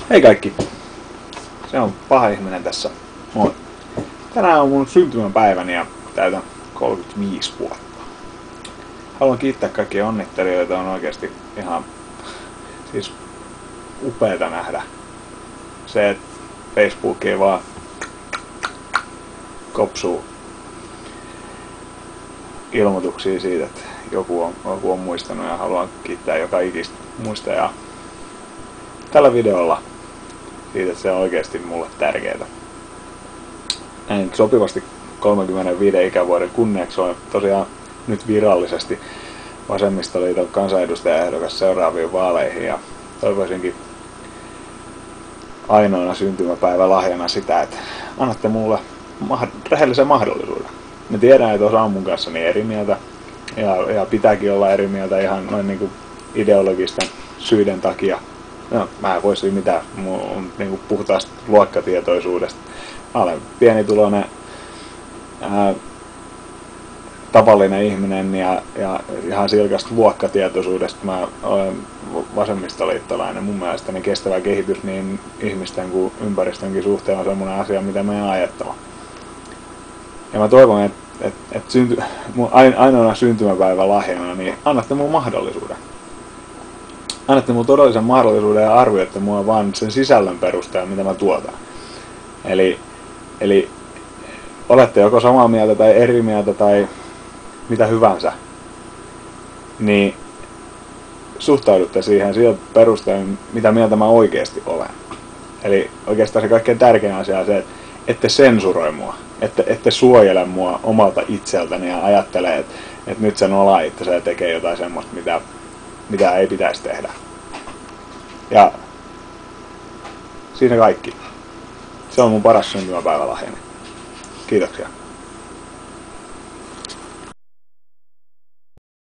Hei kaikki! Se on paha ihminen tässä. Moi. Tänään on mun syntymäpäiväni ja täytän 35 vuotta. Haluan kiittää kaikkia onnittelijoita, on oikeasti ihan siis upeeta nähdä se, että Facebook ei vaan kopsuu ilmoituksia siitä, että joku on muistanut, ja haluan kiittää joka ikistä muistajaa tällä videolla siitä, että se on oikeasti mulle tärkeää. Näin sopivasti 35 ikävuoden kunniaksi olen tosiaan nyt virallisesti Vasemmistoliiton kansanedustajaehdokas seuraaviin vaaleihin, ja toivoisinkin ainoana syntymäpäivälahjana sitä, että annatte mulle rehellisen mahdollisuuden. Mä tiedän, että osa on mun kanssa niin eri mieltä ja pitääkin olla eri mieltä ihan noin niin kuin ideologisten syiden takia. No, mä en voi siinä mitään, mun niin kuin puhtaasta luokkatietoisuudesta. Mä olen pienituloinen, tavallinen ihminen ja ihan silkasta luokkatietoisuudesta mä olen vasemmistoliittolainen. Mun mielestäni kestävä kehitys niin ihmisten kuin ympäristönkin suhteen on semmoinen asia, mitä meidän ajattava. Ja mä toivon, että mun ainoana syntymäpäivän lahjana, niin annatte mun mahdollisuuden. Annatte mun todellisen mahdollisuuden ja arvioitte mua vaan sen sisällön perusteella, mitä mä tuotan. Eli olette joko samaa mieltä tai eri mieltä tai mitä hyvänsä, niin suhtaudutte siihen sillä perusteella, mitä mieltä mä oikeasti olen. Eli oikeastaan se kaikkein tärkein asia on se, että ette sensuroi mua, ette suojele mua omalta itseltäni ja ajattele, että nyt sen ola itsensä tekee jotain semmoista, mitä ei pitäisi tehdä. Ja siinä kaikki. Se on mun paras syntymäpäivälahjani. Kiitoksia.